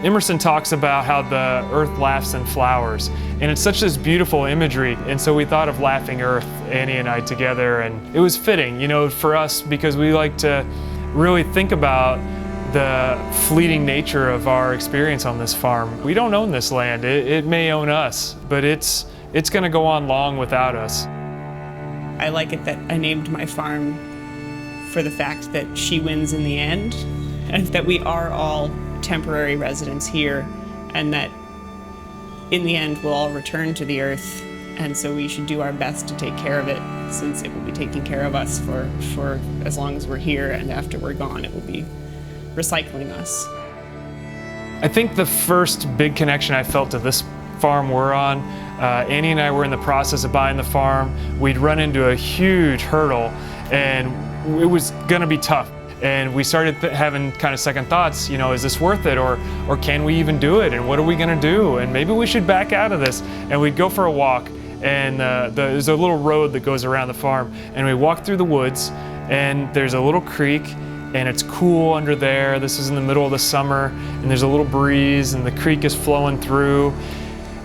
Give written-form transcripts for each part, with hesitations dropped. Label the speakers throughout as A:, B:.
A: Emerson talks about how the earth laughs and flowers, and it's such this beautiful imagery, and so we thought of Laughing Earth, Annie and I together, and it was fitting, you know, for us, because we like to really think about the fleeting nature of our experience on this farm. We don't own this land. It may own us, but it's going to go on long without us.
B: I like it that I named my farm for the fact that she wins in the end, and that we are all temporary residents here, and that in the end we'll all return to the earth, and so we should do our best to take care of it, since it will be taking care of us for as long as we're here, and after we're gone it will be recycling us.
A: I think the first big connection I felt to this farm we're on, Annie and I were in the process of buying the farm. We'd run into a huge hurdle, and it was gonna be tough. And we started having kind of second thoughts, you know, is this worth it, or can we even do it, and what are we gonna do, and maybe we should back out of this. And we'd go for a walk, and there's a little road that goes around the farm, and we walk through the woods, and there's a little creek, and it's cool under there. This is in the middle of the summer, and there's a little breeze, and the creek is flowing through.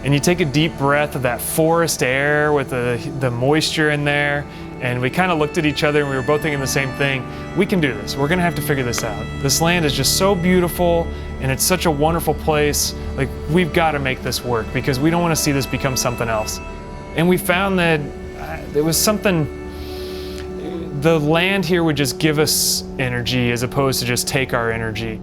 A: And you take a deep breath of that forest air with the moisture in there, and we kind of looked at each other and we were both thinking the same thing. We can do this. We're gonna have to figure this out. This land is just so beautiful, and it's such a wonderful place. Like, we've got to make this work, because we don't want to see this become something else. And we found that there was something, the land here would just give us energy as opposed to just take our energy.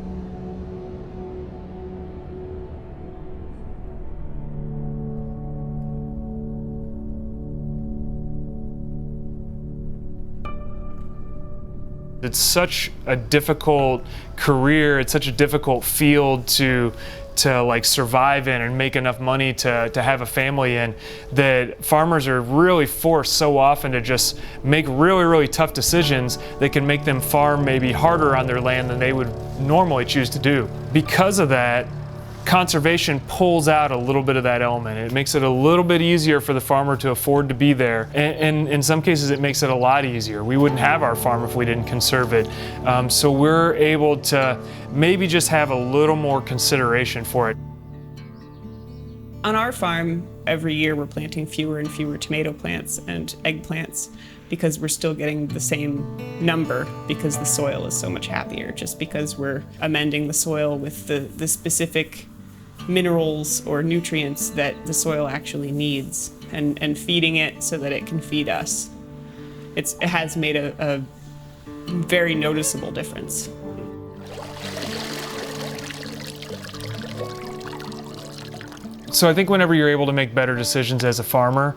A: It's such a difficult career, it's such a difficult field to like survive in and make enough money to have a family in, that farmers are really forced so often to just make really, really tough decisions that can make them farm maybe harder on their land than they would normally choose to do. Because of that, conservation pulls out a little bit of that element. It makes it a little bit easier for the farmer to afford to be there. And in some cases, it makes it a lot easier. We wouldn't have our farm if we didn't conserve it. So we're able to maybe just have a little more consideration for it.
B: On our farm, every year we're planting fewer and fewer tomato plants and eggplants, because we're still getting the same number, because the soil is so much happier, just because we're amending the soil with the specific minerals or nutrients that the soil actually needs, and feeding it so that it can feed us. It has made a very noticeable difference.
A: So I think whenever you're able to make better decisions as a farmer,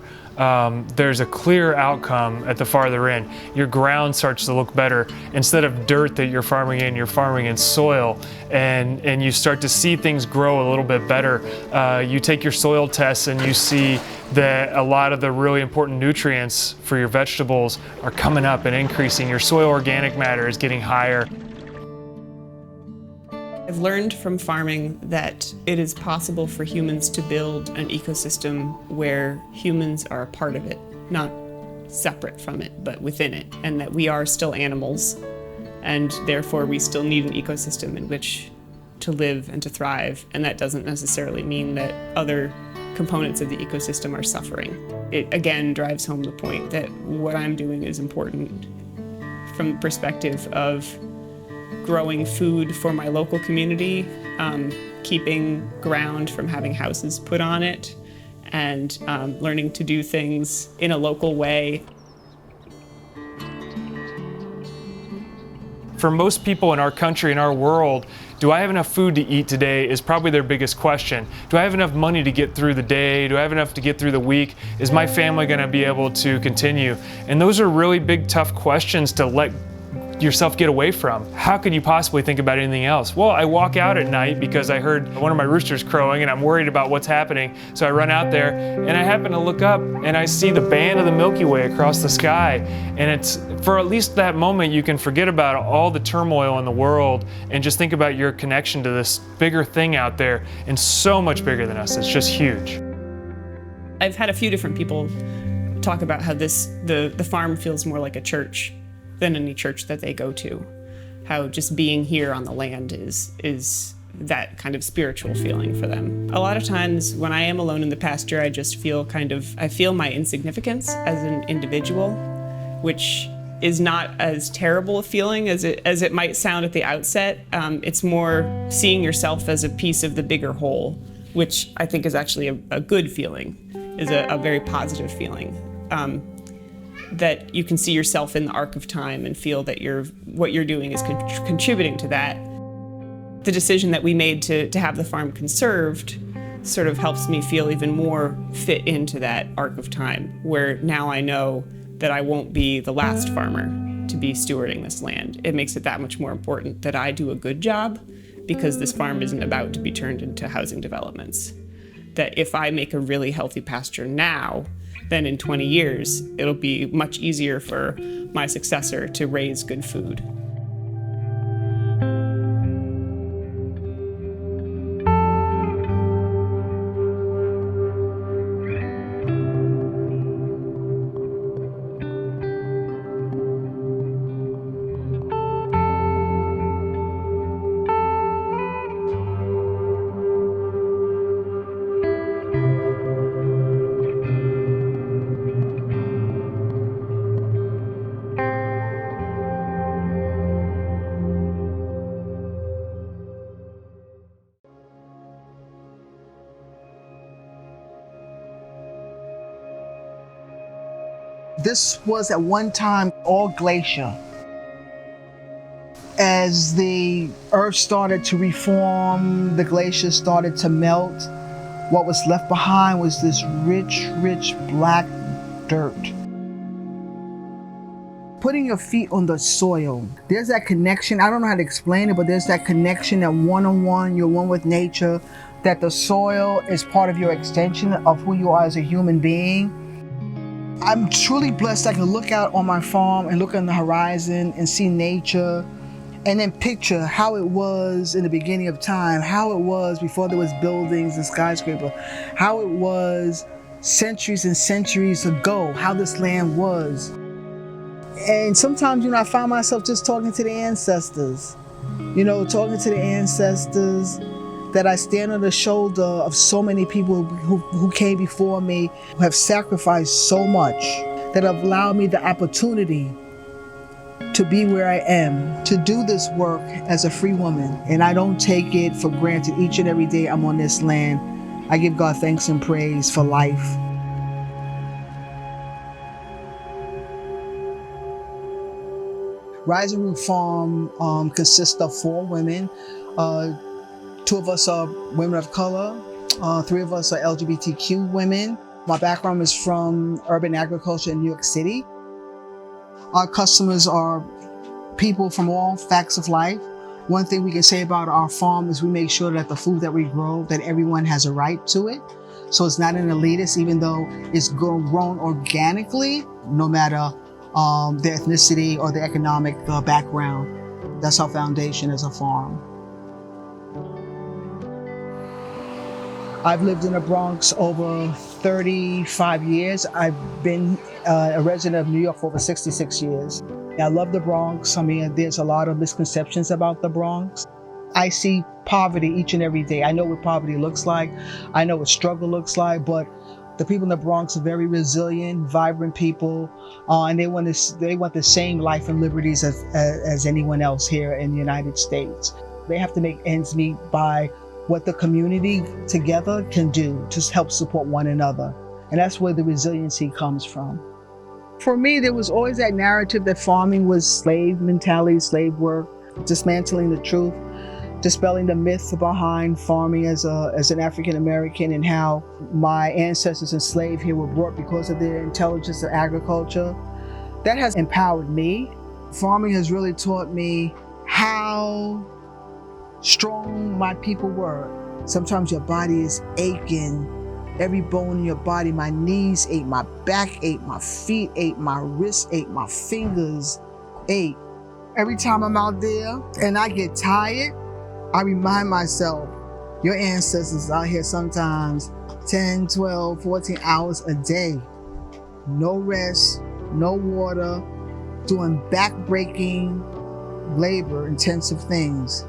A: there's a clear outcome at the farther end. Your ground starts to look better. Instead of dirt that you're farming in, you're farming in soil, and you start to see things grow a little bit better. You take your soil tests and you see that a lot of the really important nutrients for your vegetables are coming up and increasing. Your soil organic matter is getting higher.
B: I've learned from farming that it is possible for humans to build an ecosystem where humans are a part of it, not separate from it, but within it, and that we are still animals, and therefore we still need an ecosystem in which to live and to thrive, and that doesn't necessarily mean that other components of the ecosystem are suffering. It again drives home the point that what I'm doing is important from the perspective of growing food for my local community, keeping ground from having houses put on it, and learning to do things in a local way.
A: For most people in our country, in our world, do I have enough food to eat today is probably their biggest question. Do I have enough money to get through the day? Do I have enough to get through the week? Is my family gonna be able to continue? And those are really big, tough questions to let yourself get away from. How could you possibly think about anything else? Well, I walk out at night because I heard one of my roosters crowing and I'm worried about what's happening. So I run out there and I happen to look up and I see the band of the Milky Way across the sky. And it's, for at least that moment, you can forget about all the turmoil in the world and just think about your connection to this bigger thing out there, and so much bigger than us. It's just huge.
B: I've had a few different people talk about how the farm feels more like a church than any church that they go to. How just being here on the land is that kind of spiritual feeling for them. A lot of times when I am alone in the pasture, I just feel I feel my insignificance as an individual, which is not as terrible a feeling as it might sound at the outset. It's more seeing yourself as a piece of the bigger whole, which I think is actually a good feeling, is a very positive feeling. That you can see yourself in the arc of time and feel that what you're doing is contributing to that. The decision that we made to have the farm conserved sort of helps me feel even more fit into that arc of time, where now I know that I won't be the last farmer to be stewarding this land. It makes it that much more important that I do a good job, because this farm isn't about to be turned into housing developments. That if I make a really healthy pasture now, then in 20 years, it'll be much easier for my successor to raise good food.
C: This was at one time all glacier. As the earth started to reform, the glacier started to melt. What was left behind was this rich, rich black dirt. Putting your feet on the soil, there's that connection. I don't know how to explain it, but there's that connection, that one-on-one, you're one with nature, that the soil is part of your extension of who you are as a human being. I'm truly blessed. I can look out on my farm and look on the horizon and see nature, and then picture how it was in the beginning of time, how it was before there was buildings and skyscraper, how it was centuries and centuries ago, how this land was. And sometimes, I find myself just talking to the ancestors, talking to the ancestors, that I stand on the shoulder of so many people who came before me, who have sacrificed so much, that have allowed me the opportunity to be where I am, to do this work as a free woman. And I don't take it for granted. Each and every day I'm on this land, I give God thanks and praise for life. Rising Root Farm consists of 4 women. 2 of us are women of color. 3 of us are LGBTQ women. My background is from urban agriculture in New York City. Our customers are people from all facts of life. One thing we can say about our farm is we make sure that the food that we grow, that everyone has a right to it. So it's not an elitist, even though it's grown organically, no matter their ethnicity or their economic background. That's our foundation as a farm. I've lived in the Bronx over 35 years. I've been a resident of New York for over 66 years. I love the Bronx. There's a lot of misconceptions about the Bronx. I see poverty each and every day. I know what poverty looks like. I know what struggle looks like, but the people in the Bronx are very resilient, vibrant people, and they want the same life and liberties as anyone else here in the United States. They have to make ends meet by what the community together can do to help support one another. And that's where the resiliency comes from. For me, there was always that narrative that farming was slave mentality, slave work, dismantling the truth, dispelling the myth behind farming as an African American, and how my ancestors enslaved here were brought because of their intelligence of agriculture. That has empowered me. Farming has really taught me how strong my people were. Sometimes your body is aching, every bone in your body. My knees ache, my back ache, my feet ache, my wrists ache, my fingers ache. Every time I'm out there and I get tired, I remind myself, your ancestors out here sometimes 10, 12, 14 hours a day. No rest, no water, doing back-breaking, labor-intensive things.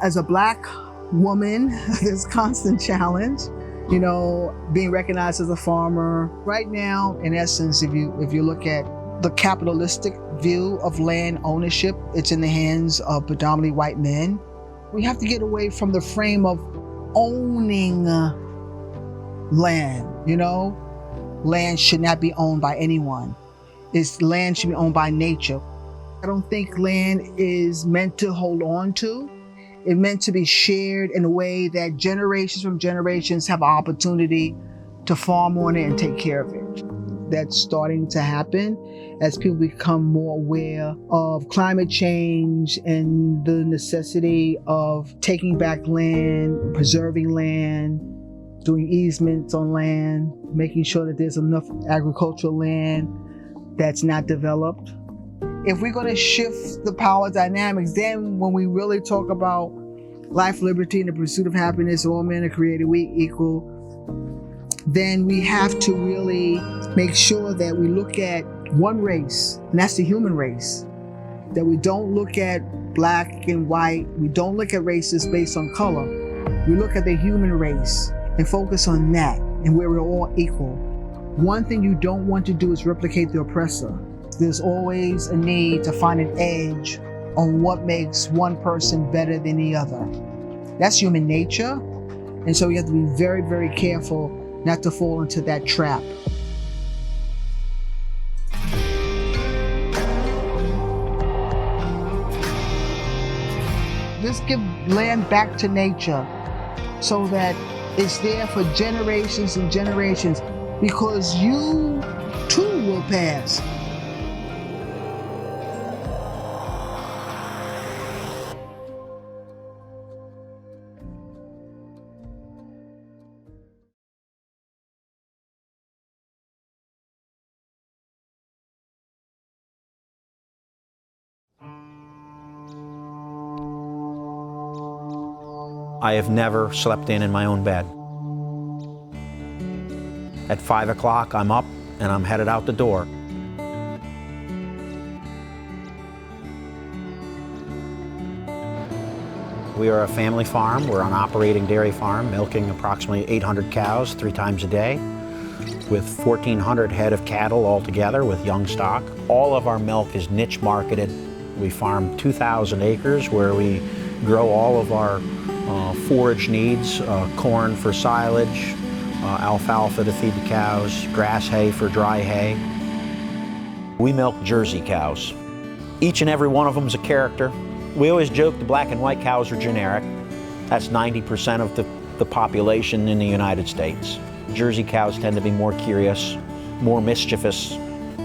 C: As a Black woman, there's constant challenge, you know, being recognized as a farmer. Right now, in essence, if you look at the capitalistic view of land ownership, it's in the hands of predominantly white men. We have to get away from the frame of owning land, you know? Land should not be owned by anyone. Land should be owned by nature. I don't think land is meant to hold on to. It's meant to be shared in a way that generations from generations have an opportunity to farm on it and take care of it. That's starting to happen as people become more aware of climate change and the necessity of taking back land, preserving land, doing easements on land, making sure that there's enough agricultural land that's not developed. If we're going to shift the power dynamics, then when we really talk about life, liberty, and the pursuit of happiness, all men are created equal, then we have to really make sure that we look at one race, and that's the human race. That we don't look at black and white, we don't look at races based on color. We look at the human race and focus on that, and where we're all equal. One thing you don't want to do is replicate the oppressor. There's always a need to find an edge on what makes one person better than the other. That's human nature, and so you have to be very, very careful not to fall into that trap. Just give land back to nature so that it's there for generations and generations, because you too will pass.
D: I have never slept in my own bed. At 5 o'clock, I'm up and I'm headed out the door. We are a family farm. We're an operating dairy farm, milking approximately 800 cows 3 times a day, with 1,400 head of cattle altogether with young stock. All of our milk is niche marketed. We farm 2,000 acres where we grow all of our forage needs, corn for silage, alfalfa to feed the cows, grass hay for dry hay. We milk Jersey cows. Each and every one of them is a character. We always joke the black and white cows are generic. That's 90% of the population in the United States. Jersey cows tend to be more curious, more mischievous.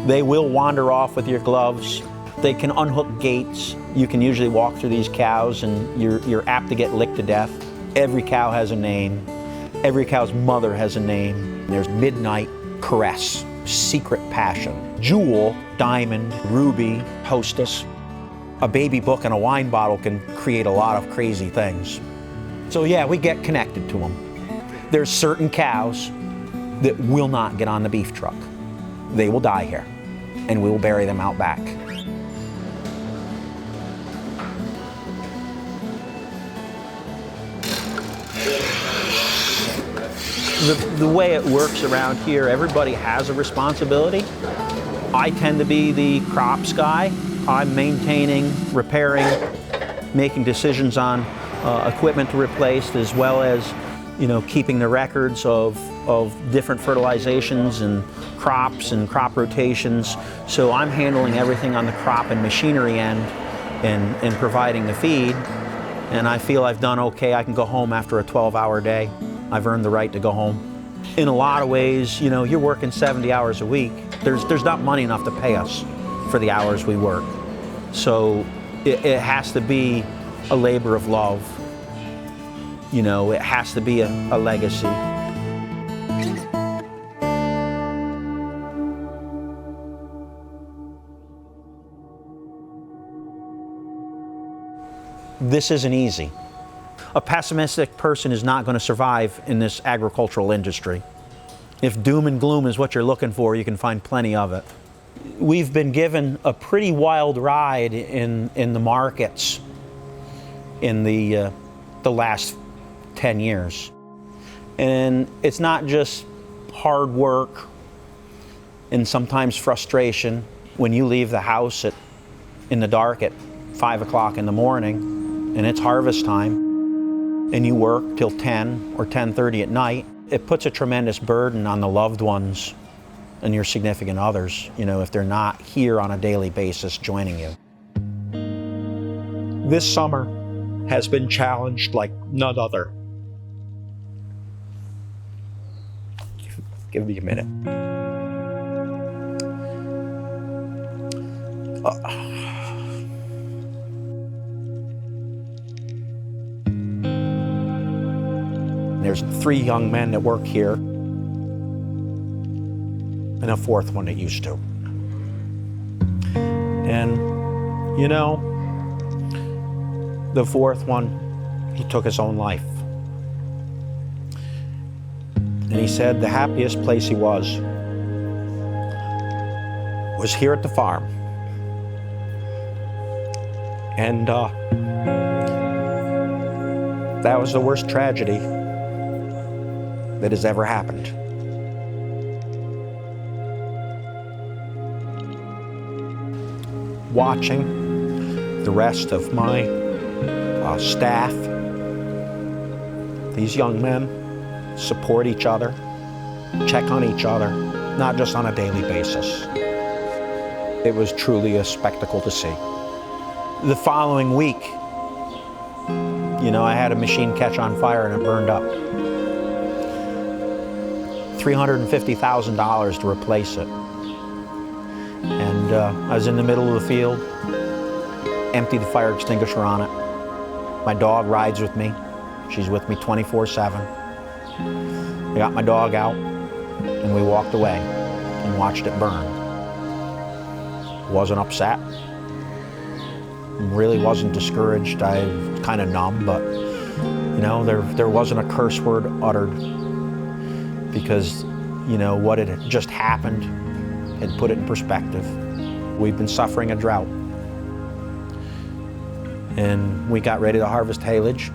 D: They will wander off with your gloves. They can unhook gates. You can usually walk through these cows and you're apt to get licked to death. Every cow has a name. Every cow's mother has a name. There's Midnight, Caress, Secret Passion, Jewel, Diamond, Ruby, Hostess. A baby book and a wine bottle can create a lot of crazy things. So yeah, we get connected to them. There's certain cows that will not get on the beef truck. They will die here, and we will bury them out back. The way it works around here, everybody has a responsibility. I tend to be the crops guy. I'm maintaining, repairing, making decisions on equipment to replace, as well as, keeping the records of different fertilizations and crop rotations. So I'm handling everything on the crop and machinery end and providing the feed. And I feel I've done okay. I can go home after a 12-hour day. I've earned the right to go home. In a lot of ways, you're working 70 hours a week. There's not money enough to pay us for the hours we work. So it has to be a labor of love. It has to be a legacy. This isn't easy. A pessimistic person is not going to survive in this agricultural industry. If doom and gloom is what you're looking for, you can find plenty of it. We've been given a pretty wild ride in the markets. in the last 10 years. And it's not just hard work and sometimes frustration when you leave the house in the dark at 5 o'clock in the morning and it's harvest time and you work till 10 or 10:30 at night. It puts a tremendous burden on the loved ones and your significant others, you know, if they're not here on a daily basis joining you. This summer has been challenged like none other. Give me a minute. There's 3 young men that work here and a 4th one that used to. And, you know, the 4th one, he took his own life. And he said the happiest place he was here at the farm. And that was the worst tragedy that has ever happened. Watching the rest of my staff, these young men, support each other, check on each other, not just on a daily basis. It was truly a spectacle to see. The following week, you know, I had a machine catch on fire and it burned up. $350,000 to replace it. And I was in the middle of the field, emptied the fire extinguisher on it. My dog rides with me. She's with me 24/7. I got my dog out and we walked away and watched it burn. Wasn't upset. Really wasn't discouraged. I was kind of numb, but you know, there wasn't a curse word uttered because, you know, what had just happened had put it in perspective. We've been suffering a drought. And we got ready to harvest haylage,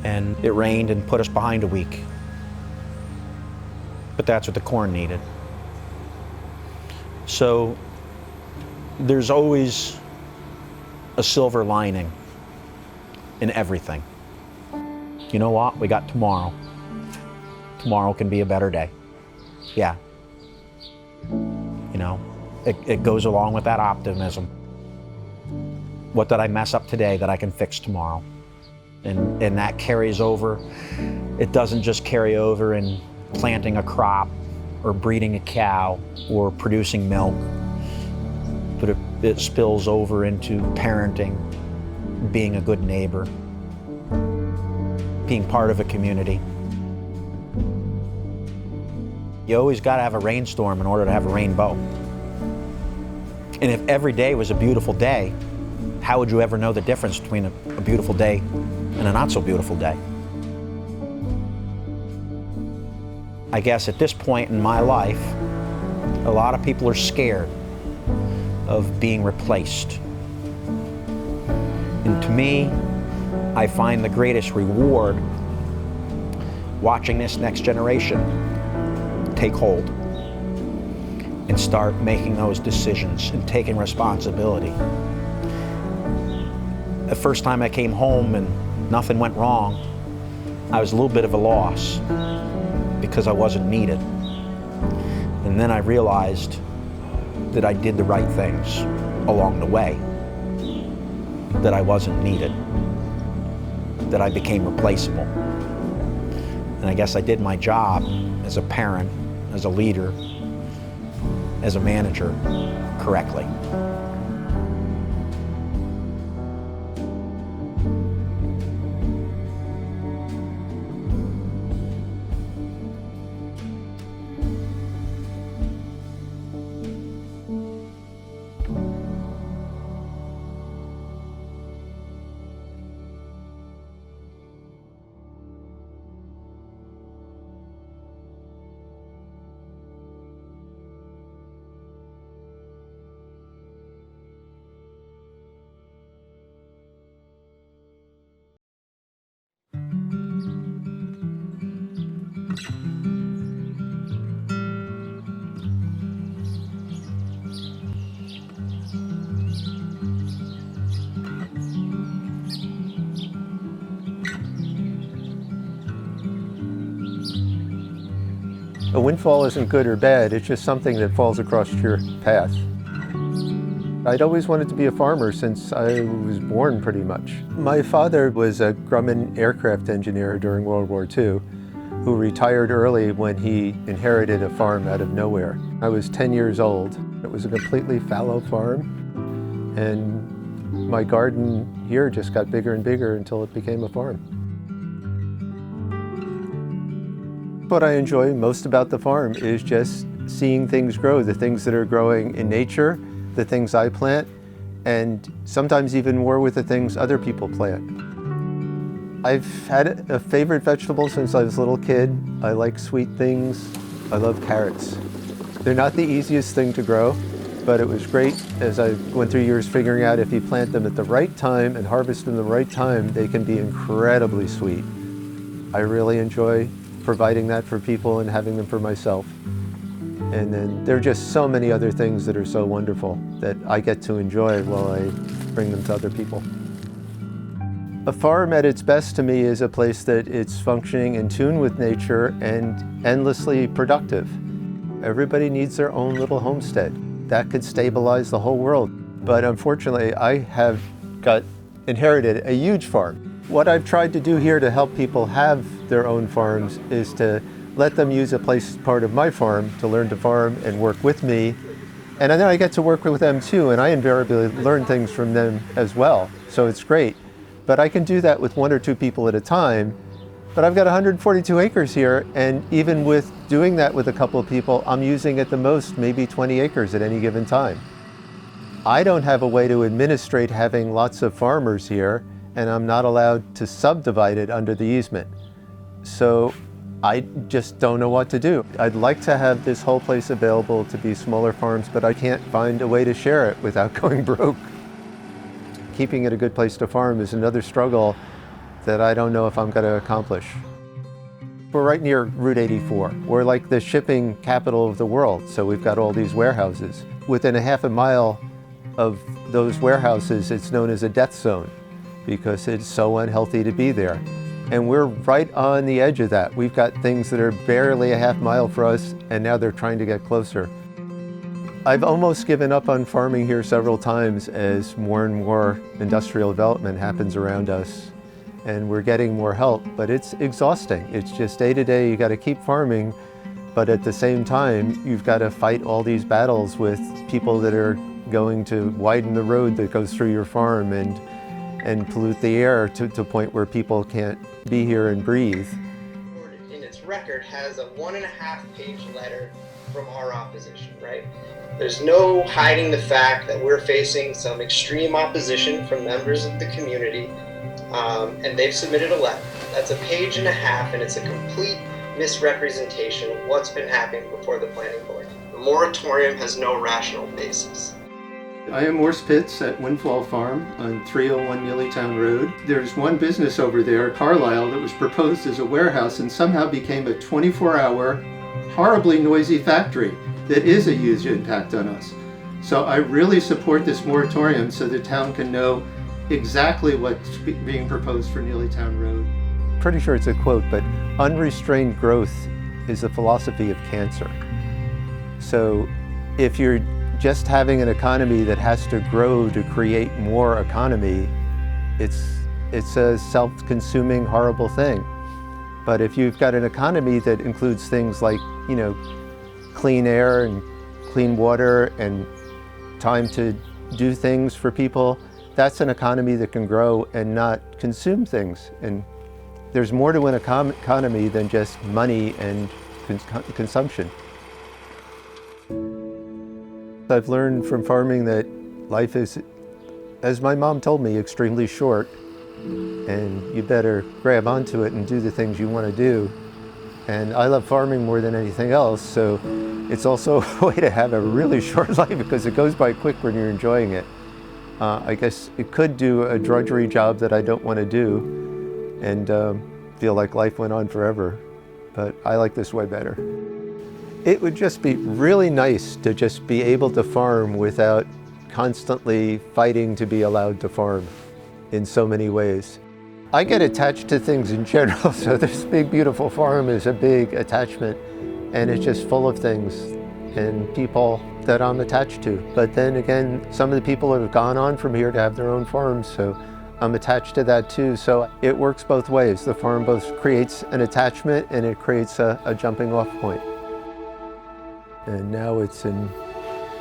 D: and it rained and put us behind a week. But that's what the corn needed. So there's always a silver lining in everything. You know what? We got tomorrow. Tomorrow can be a better day. Yeah. You know, it goes along with that optimism. What did I mess up today that I can fix tomorrow? And that carries over. It doesn't just carry over in planting a crop or breeding a cow or producing milk, but it spills over into parenting, being a good neighbor, being part of a community. You always got to have a rainstorm in order to have a rainbow. And if every day was a beautiful day, how would you ever know the difference between a beautiful day and a not so beautiful day? I guess at this point in my life, a lot of people are scared of being replaced. And to me, I find the greatest reward watching this next generation take hold and start making those decisions and taking responsibility. The first time I came home and nothing went wrong, I was a little bit of a loss because I wasn't needed. And then I realized that I did the right things along the way, that I wasn't needed, that I became replaceable. And I guess I did my job as a parent, as a leader, as a manager correctly.
E: A windfall isn't good or bad, it's just something that falls across your path. I'd always wanted to be a farmer since I was born, pretty much. My father was a Grumman aircraft engineer during World War II, who retired early when he inherited a farm out of nowhere. I was 10 years old. It was a completely fallow farm, and my garden here just got bigger and bigger until it became a farm. What I enjoy most about the farm is just seeing things grow, the things that are growing in nature, the things I plant, and sometimes even more with the things other people plant. I've had a favorite vegetable since I was a little kid. I like sweet things. I love carrots. They're not the easiest thing to grow, but it was great as I went through years figuring out if you plant them at the right time and harvest them the right time, they can be incredibly sweet. I really enjoy providing that for people and having them for myself. And then there are just so many other things that are so wonderful that I get to enjoy while I bring them to other people. A farm at its best to me is a place that it's functioning in tune with nature and endlessly productive. Everybody needs their own little homestead. That could stabilize the whole world. But unfortunately, I have inherited a huge farm. What I've tried to do here to help people have their own farms is to let them use a part of my farm to learn to farm and work with me. And then I get to work with them too, and I invariably learn things from them as well. So it's great. But I can do that with 1 or 2 people at a time. But I've got 142 acres here, and even with doing that with a couple of people, I'm using at the most maybe 20 acres at any given time. I don't have a way to administrate having lots of farmers here, and I'm not allowed to subdivide it under the easement. So I just don't know what to do. I'd like to have this whole place available to be smaller farms, but I can't find a way to share it without going broke. Keeping it a good place to farm is another struggle that I don't know if I'm going to accomplish. We're right near Route 84. We're like the shipping capital of the world, so we've got all these warehouses. Within a half a mile of those warehouses, it's known as a death zone because it's so unhealthy to be there. And we're right on the edge of that. We've got things that are barely a half mile for us, and now they're trying to get closer. I've almost given up on farming here several times as more and more industrial development happens around us, and we're getting more help, but it's exhausting. It's just day to day, you gotta keep farming, but at the same time, you've gotta fight all these battles with people that are going to widen the road that goes through your farm and pollute the air to a point where people can't be here and breathe.
F: In its record has a 1.5-page letter from our opposition, right? There's no hiding the fact that we're facing some extreme opposition from members of the community, and they've submitted a letter. That's 1.5 pages, and it's a complete misrepresentation of what's been happening before the planning board. The moratorium has no rational basis.
E: I am Morse Pitts at Windfall Farm on 301 Neelytown Road. There's one business over there, Carlisle, that was proposed as a warehouse and somehow became a 24-hour, horribly noisy factory that is a huge impact on us. So I really support this moratorium so the town can know exactly what's being proposed for Neelytown Road. Pretty sure it's a quote, but unrestrained growth is the philosophy of cancer. So if you're just having an economy that has to grow to create more economy, it's a self-consuming, horrible thing. But if you've got an economy that includes things like, clean air and clean water and time to do things for people, that's an economy that can grow and not consume things. And there's more to an economy than just money and consumption. I've learned from farming that life is, as my mom told me, extremely short, and you better grab onto it and do the things you want to do. And I love farming more than anything else, so it's also a way to have a really short life because it goes by quick when you're enjoying it. I guess it could do a drudgery job that I don't want to do and feel like life went on forever, but I like this way better. It would just be really nice to just be able to farm without constantly fighting to be allowed to farm in so many ways. I get attached to things in general, so this big beautiful farm is a big attachment, and it's just full of things and people that I'm attached to. But then again, some of the people have gone on from here to have their own farms, so I'm attached to that too. So it works both ways. The farm both creates an attachment and it creates a jumping off point. And now it's in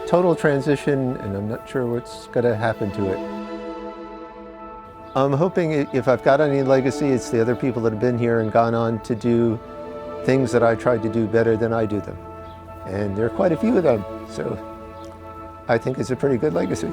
E: total transition, and I'm not sure what's going to happen to it. I'm hoping if I've got any legacy, it's the other people that have been here and gone on to do things that I tried to do better than I do them. And there are quite a few of them, so I think it's a pretty good legacy.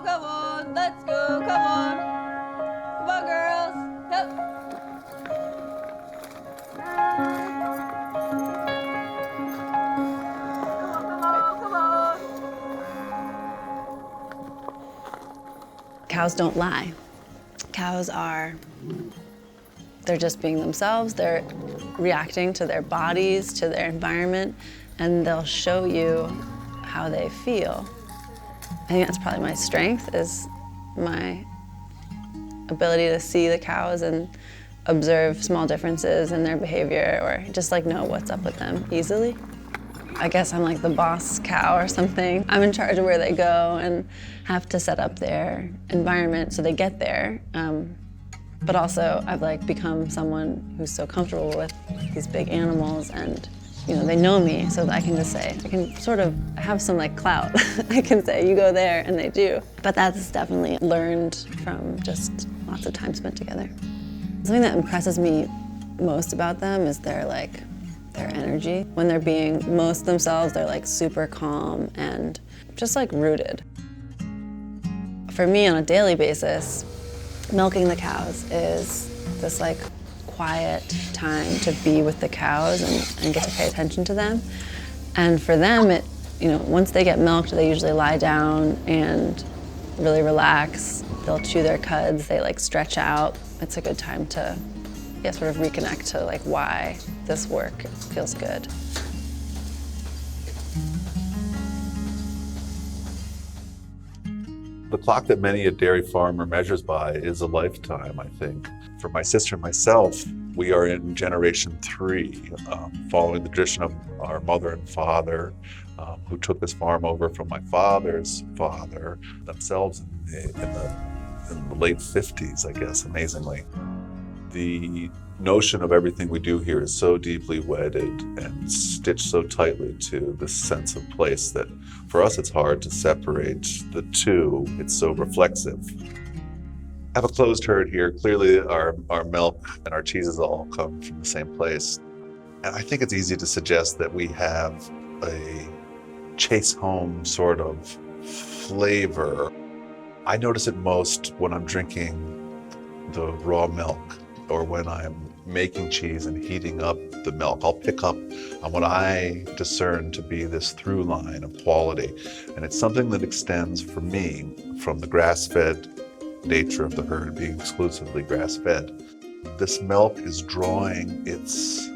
G: Come on, let's go, come on. Come on, girls. Yep. Come on. Cows don't lie. Cows they're just being themselves. They're reacting to their bodies, to their environment, and they'll show you how they feel. I think that's probably my strength, is my ability to see the cows and observe small differences in their behavior, or just like know what's up with them easily. I guess I'm like the boss cow or something. I'm in charge of where they go and have to set up their environment so they get there. But also I've like become someone who's so comfortable with these big animals, and they know me, so that I can just say, I can sort of have some like clout. I can say, you go there, and they do. But that's definitely learned from just lots of time spent together. Something that impresses me most about them is their energy. When they're being most themselves, they're like super calm and just like rooted. For me, on a daily basis, milking the cows is this like quiet time to be with the cows and get to pay attention to them. And for them, once they get milked, they usually lie down and really relax. They'll chew their cuds, they like stretch out. It's a good time to sort of reconnect to like why this work feels good.
H: The clock that many a dairy farmer measures by is a lifetime, I think. For my sister and myself, we are in generation 3, following the tradition of our mother and father, who took this farm over from my father's father, themselves in the late 50s, I guess, amazingly. The notion of everything we do here is so deeply wedded and stitched so tightly to this sense of place that for us it's hard to separate the two. It's so reflexive. I have a closed herd here. Clearly our milk and our cheeses all come from the same place. And I think it's easy to suggest that we have a chase home sort of flavor. I notice it most when I'm drinking the raw milk, or when I'm making cheese and heating up the milk. I'll pick up on what I discern to be this through line of quality. And it's something that extends for me from the grass-fed nature of the herd being exclusively grass-fed. This milk is drawing its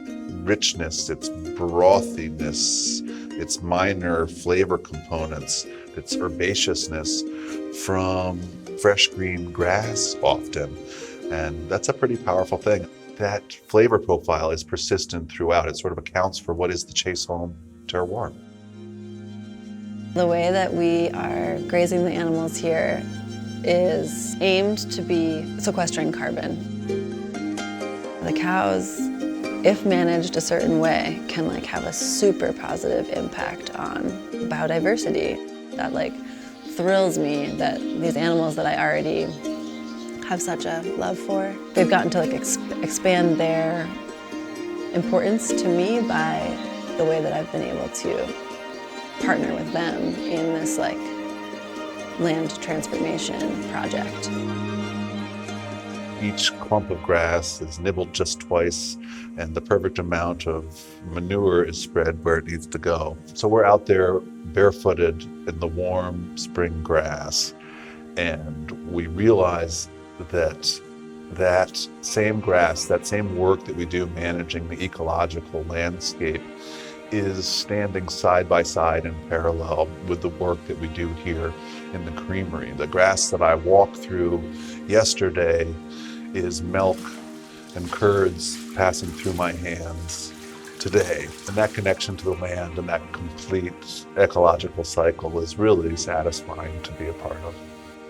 H: richness, its brothiness, its minor flavor components, its herbaceousness from fresh green grass often. And that's a pretty powerful thing. That flavor profile is persistent throughout. It sort of accounts for what is the chase home terroir.
G: The way that we are grazing the animals here is aimed to be sequestering carbon. cows, if managed a certain way, can like have a super positive impact on biodiversity. That like thrills me that these animals that I already have such a love for, they've gotten to like expand their importance to me by the way that I've been able to partner with them in this like land transformation project.
H: Each clump of grass is nibbled just twice, and the perfect amount of manure is spread where it needs to go. So we're out there barefooted in the warm spring grass, and we realize that that same grass, that same work that we do managing the ecological landscape is standing side by side in parallel with the work that we do here in the creamery. The grass that I walked through yesterday is milk and curds passing through my hands today. And that connection to the land and that complete ecological cycle is really satisfying to be a part of.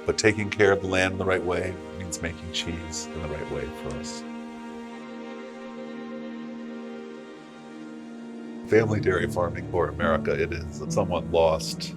H: But taking care of the land in the right way means making cheese in the right way for us. Family dairy farming for America, it is somewhat lost,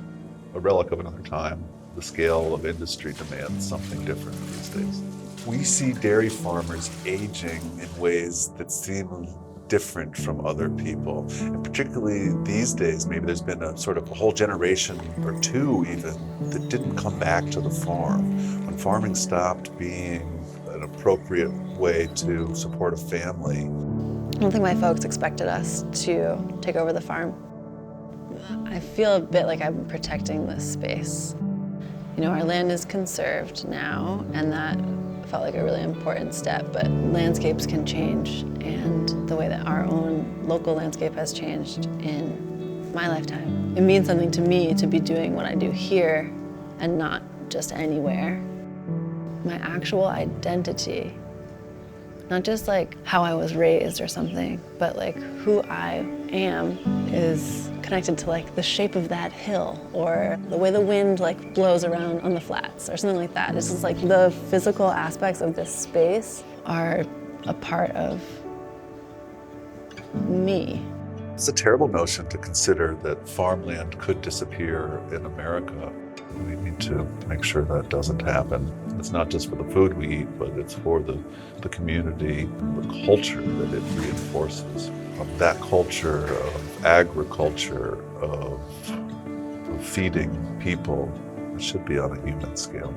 H: a relic of another time. The scale of industry demands something different these days. We see dairy farmers aging in ways that seem different from other people. And particularly these days, maybe there's been a sort of a whole generation or two even that didn't come back to the farm. When farming stopped being an appropriate way to support a family.
G: I don't think my folks expected us to take over the farm. I feel a bit like I'm protecting this space. You know, our land is conserved now, and that felt like a really important step, but landscapes can change, and the way that our own local landscape has changed in my lifetime. It means something to me to be doing what I do here and not just anywhere. My actual identity, not just like how I was raised or something, but like who I am is connected to like the shape of that hill or the way the wind like blows around on the flats or something like that. It's just like the physical aspects of this space are a part of me.
H: It's a terrible notion to consider that farmland could disappear in America. We need to make sure that doesn't happen. It's not just for the food we eat, but it's for the community, the culture that it reinforces. Of that culture of agriculture, of feeding people, it should be on a human scale.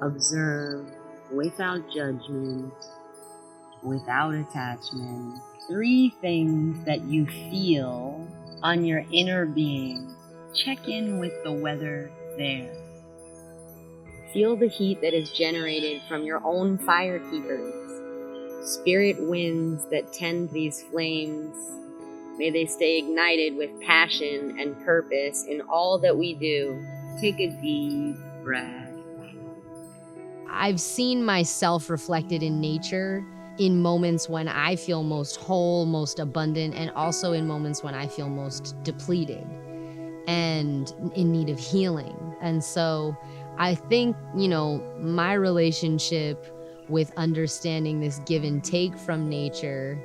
I: Observe without judgment, without attachment. 3 things that you feel on your inner being. Check in with the weather there. Feel the heat that is generated from your own fire keepers. Spirit winds that tend these flames. May they stay ignited with passion and purpose in all that we do. Take a deep breath.
J: I've seen myself reflected in nature in moments when I feel most whole, most abundant, and also in moments when I feel most depleted and in need of healing. And so I think, you know, my relationship with understanding this give and take from nature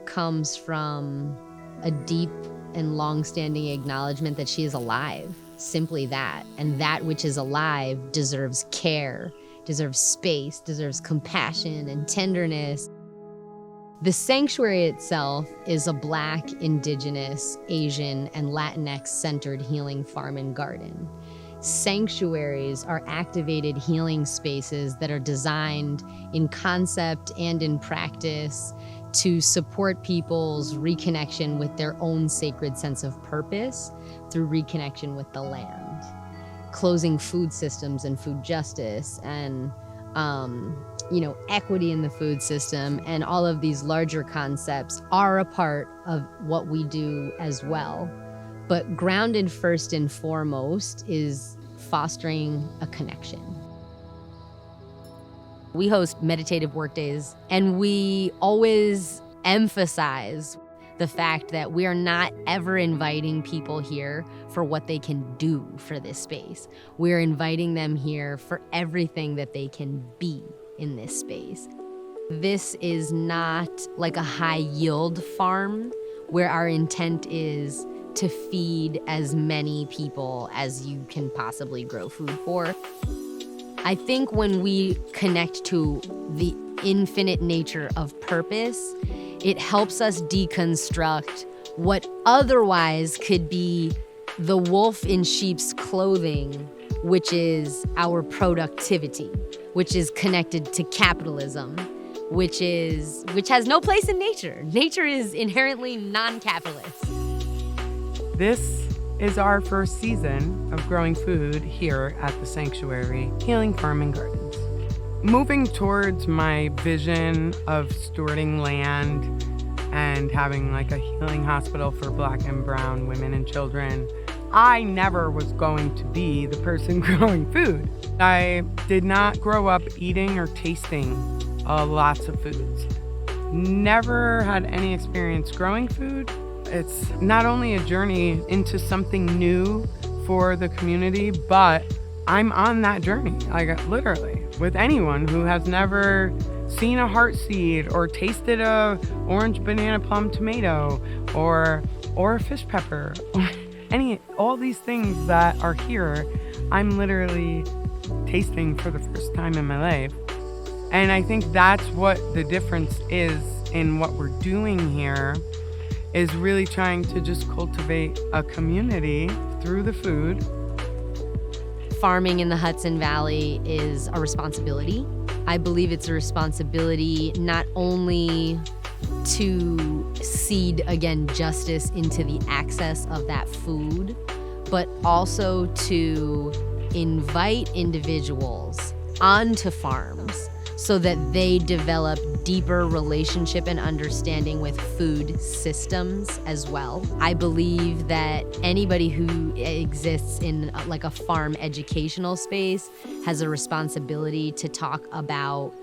J: comes from a deep and long-standing acknowledgement that she is alive, simply that. And that which is alive deserves care, deserves space, deserves compassion and tenderness. The sanctuary itself is a Black, Indigenous, Asian, and Latinx-centered healing farm and garden. Sanctuaries are activated healing spaces that are designed in concept and in practice to support people's reconnection with their own sacred sense of purpose through reconnection with the land. Closing food systems and food justice and equity in the food system and all of these larger concepts are a part of what we do as well. But grounded first and foremost is fostering a connection. We host meditative workdays, and we always emphasize the fact that we are not ever inviting people here for what they can do for this space. We're inviting them here for everything that they can be in this space. This is not like a high-yield farm where our intent is to feed as many people as you can possibly grow food for. I think when we connect to the infinite nature of purpose, it helps us deconstruct what otherwise could be the wolf in sheep's clothing, which is our productivity, which is connected to capitalism, which has no place in nature. Nature is inherently non-capitalist.
K: This is our first season of growing food here at the Sanctuary Healing Farm and Gardens. Moving towards my vision of stewarding land and having like a healing hospital for Black and brown women and children, I never was going to be the person growing food. I did not grow up eating or tasting lots of foods. Never had any experience growing food. It's not only a journey into something new for the community, but I'm on that journey, like literally, with anyone who has never seen a heart seed or tasted a orange banana plum tomato or a fish pepper, or all these things that are here, I'm literally tasting for the first time in my life. And I think that's what the difference is in what we're doing here, is really trying to just cultivate a community through the food.
J: Farming in the Hudson Valley is a responsibility. I believe it's a responsibility not only to seed, again, justice into the access of that food, but also to invite individuals onto farms so that they develop deeper relationship and understanding with food systems as well. I believe that anybody who exists in like a farm educational space has a responsibility to talk about,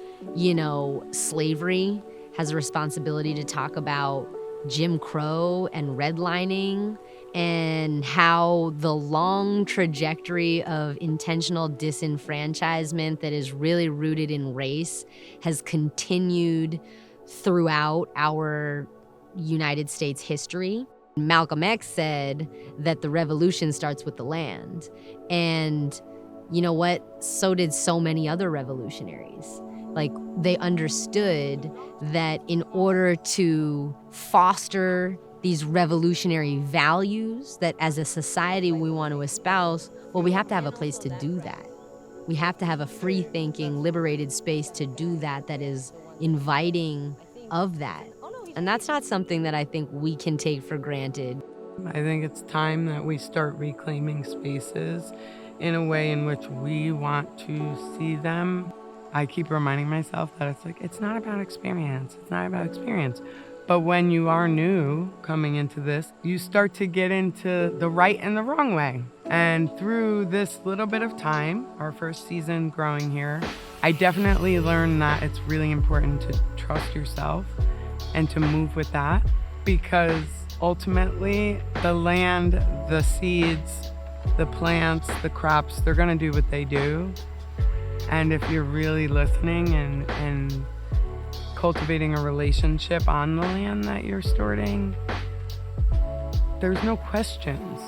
J: slavery, has a responsibility to talk about Jim Crow and redlining, and how the long trajectory of intentional disenfranchisement that is really rooted in race has continued throughout our United States history. Malcolm X said that the revolution starts with the land. And you know what? So did so many other revolutionaries. Like, they understood that in order to foster these revolutionary values that as a society we want to espouse, well, we have to have a place to do that. We have to have a free-thinking, liberated space to do that is inviting of that. And that's not something that I think we can take for granted.
K: I think it's time that we start reclaiming spaces in a way in which we want to see them. I keep reminding myself that it's not about experience. It's not about experience. But when you are new coming into this, you start to get into the right and the wrong way. And through this little bit of time, our first season growing here, I definitely learned that it's really important to trust yourself and to move with that, because ultimately the land, the seeds, the plants, the crops, they're gonna do what they do. And if you're really listening and cultivating a relationship on the land that you're stewarding, there's no questions.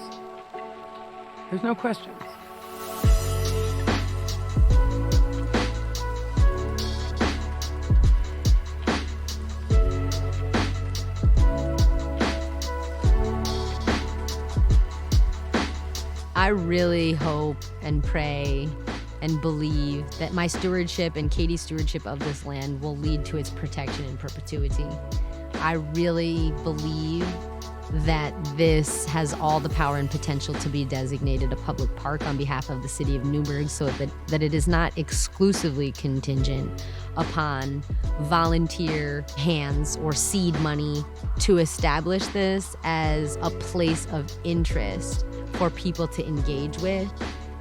K: There's no questions.
J: I really hope and pray and believe that my stewardship and Katie's stewardship of this land will lead to its protection in perpetuity. I really believe that this has all the power and potential to be designated a public park on behalf of the city of Newburgh, so that it is not exclusively contingent upon volunteer hands or seed money to establish this as a place of interest for people to engage with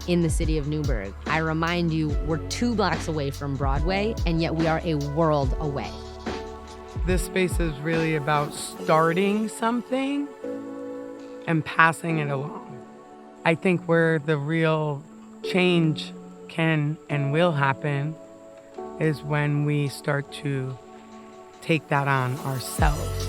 J: in the city of Newburgh. I remind you, we're 2 blocks away from Broadway, and yet we are a world away.
K: This space is really about starting something and passing it along. I think where the real change can and will happen is when we start to take that on ourselves.